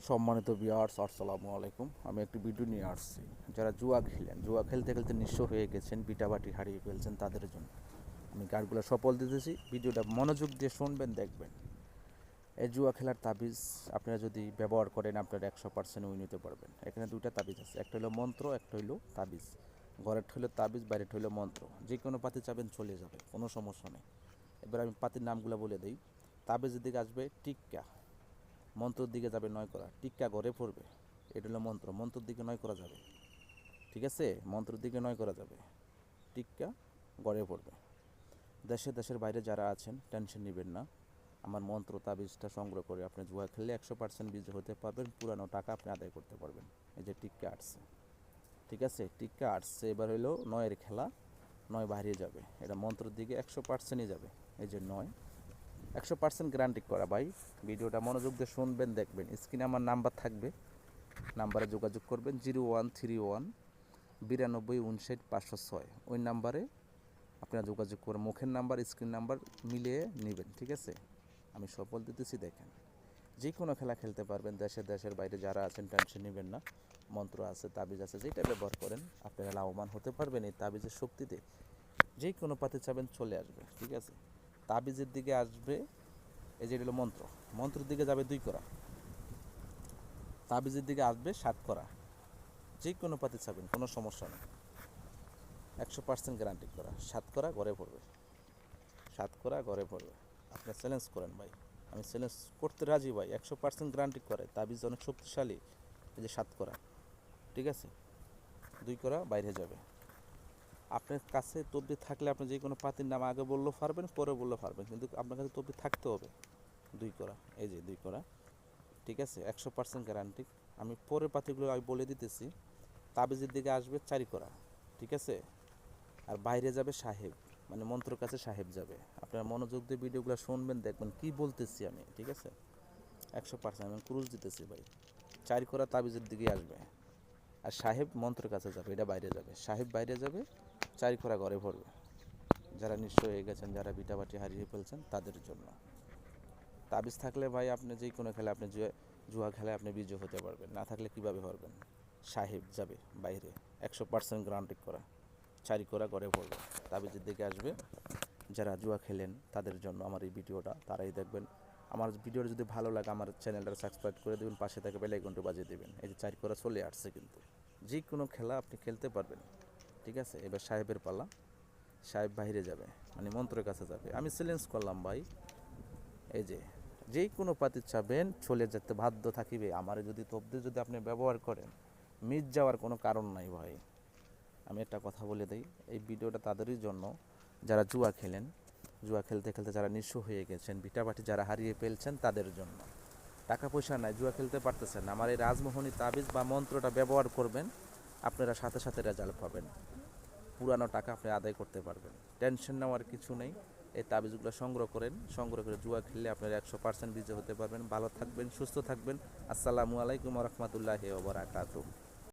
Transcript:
সম্মানিত ভিউয়ার্স, আসসালামু আলাইকুম। আমি একটি ভিডিও নিয়ে আসছি। যারা জুয়া খেলেন, জুয়া খেলতে খেলতে নিঃস্ব হয়ে গেছেন, বিটাবাটি হারিয়ে ফেলছেন, তাদের জন্য আমি গাছগুলো সফল দিতেছি। ভিডিওটা মনোযোগ দিয়ে শুনবেন, দেখবেন। এই জুয়া খেলার তাবিজ আপনারা যদি ব্যবহার করেন, আপনারা 100% উইন নিতে পারবেন। এখানে দুইটা তাবিজ আছে, একটা হলো মন্ত্র, একটা হলো তাবিজ। ঘরের হইলো তাবিজ, বাইরের হইলো মন্ত্র। যে কোনো পাতি চাবেন চলে যাবে, কোনো সমস্যা নেই। এবার আমি পাতির নামগুলো বলে দিই। তাবিজের দিকে আসবে টিক্কা, মন্ত্রর দিকে যাবে নয় করা, টিক্কা ঘরে পড়বে। এটা হলো মন্ত্র, মন্ত্রর দিকে নয় করা যাবে, ঠিক আছে? মন্ত্রর দিকে নয় করা যাবে, টিক্কা ঘরে পড়বে। দেশের বাইরে যারা আছেন টেনশন নেবেন না। আমার মন্ত্র তাবিজটা সংগ্রহ করে আপনি জুয়া খেললে 100% বিজয় হতে পারবেন, পুরানো টাকা আপনি আদায় করতে পারবেন। এই যে টিক্কা আসছে, ঠিক আছে? টিক্কা আসছে, এবার হলো নয়ের খেলা, নয় বাহিরে যাবে। এটা মন্ত্রর দিকে 100%ই যাবে। এই যে নয়, 100% গ্যারান্টি করা ভাই। ভিডিওটা মনোযোগ দিয়ে শুনবেন, দেখবেন। স্ক্রিনে আমার নাম্বার থাকবে, নাম্বারে যোগাযোগ করবেন 0131 92 59 506। ওই নাম্বারে আপনারা যোগাযোগ করে মুখের নাম্বার স্ক্রিন নাম্বার মিলিয়ে নেবেন, ঠিক আছে? আমি সফল দিতেছি, দেখেন। যে কোনো খেলা খেলতে পারবেন, দেশের বাইরে যারা আছেন টেনশন নেবেন না। মন্ত্র আছে, তাবিজ আছে, যেটা ব্যবহার করেন আপনারা লাভবান হতে পারবেন। এই তাবিজের শক্তিতে যে কোনো পাতে চাবেন চলে আসবে, ঠিক আছে? তাবিজের দিকে আসবে, এই যে হলো মন্ত্র, মন্ত্রের দিকে যাবে 2 করা, তাবিজের দিকে আসবে 7 করা। যে কোনো পাতি চাবেন, কোনো সমস্যা নেই, 100% গ্যারান্টি করা। 7 করা ঘরে পড়বে, 7 করা ঘরে পড়বে। আপনি চ্যালেঞ্জ করেন ভাই, আমি চ্যালেঞ্জ করতে রাজি ভাই। 100% গ্যারান্টি করে, তাবিজ অনেক শক্তিশালী। এই যে 7 করা, ঠিক আছে? 2 করা বাইরে যাবে। আপনার কাছে তবদি থাকলে আপনি যে কোনো পাতির নাম আগে বললেও পারবেন, পরে বললেও পারবেন, কিন্তু আপনার কাছে তবদি থাকতে হবে। 2 করা, এই যে 2 করা, ঠিক আছে? 100% গ্যারান্টি। আমি পরের পাতিগুলো আমি বলে দিতেছি। তাবিজের দিকে আসবে 4 করা, ঠিক আছে? আর বাইরে যাবে সাহেব, মানে মন্ত্রর কাছে সাহেব যাবে। আপনারা মনোযোগ দিয়ে ভিডিওগুলো শুনবেন, দেখবেন কি বলতেছি আমি, ঠিক আছে? 100% আমি ক্রুজ দিতেছি ভাই। 4 করা তাবিজের দিকে আসবে, আর সাহেব মন্ত্রের কাছে যাবে, এটা বাইরে যাবে। সাহেব বাইরে যাবে, 4 করা ঘরে ভরবে। যারা নিঃস্ব হয়ে গেছেন, যারা বিটাবাটি হারিয়ে ফেলছেন, তাদের জন্য। তাবিজ থাকলে ভাই আপনি যে কোনো খেলা, আপনি জুয়া খেলায় আপনি বিজয় হতে পারবেন, না থাকলে কীভাবে পারবেন? সাহেব যাবে বাইরে, 100% গ্যারান্টি করা। 4 করা ঘরে পড়বে, তাবিজের দিকে আসবে। যারা জুয়া খেলেন তাদের জন্য আমার এই ভিডিওটা, তারাই দেখবেন। আমার ভিডিওটা যদি ভালো লাগে, আমার চ্যানেলটা সাবস্ক্রাইব করে দেবেন, পাশে থেকে বেল আইকনটা বাজিয়ে দেবেন। এই যে 4 করা চলে আসছে, কিন্তু যে কোনো খেলা আপনি খেলতে পারবেন, ঠিক আছে? এবার সাহেবের পালা, সাহেব বাইরে যাবে, মানে মন্ত্রের কাছে যাবে। আমি চ্যালেঞ্জ করলাম ভাই, এই যে যেই কোনো পাতি চাবেন চলে যেতে বাধ্য থাকিবে। আমার যদি তবদি যদি আপনি ব্যবহার করেন, মিস যাওয়ার কোনো কারণ নাই ভাই। আমি একটা কথা বলে দিই, এই ভিডিওটা তাদেরই জন্য যারা জুয়া খেলেন, জুয়া খেলতে খেলতে যারা নিঃস্ব হয়ে গেছেন, ভিটাবাটি যারা হারিয়ে ফেলছেন, তাদের জন্য। টাকা পয়সা নাই, জুয়া খেলতে পারতেছেন না, আমার এই রাজমোহনী তাবিজ বা মন্ত্রটা ব্যবহার করবেন, আপনারা সাথে সাথে রেজাল্ট পাবেন। পুরানো টাকা আপনি আদায় করতে পারবেন, টেনশন নেওয়ার কিছু নেই। এই তাবিজগুলো সংগ্রহ করেন, সংগ্রহ করে জুয়া খেললে আপনারা 100% বিজয় হতে পারবেন। ভালো থাকবেন, সুস্থ থাকবেন। আসসালামু আলাইকুম রহমতুল্লাহি ওয়া বারাকাতুহু।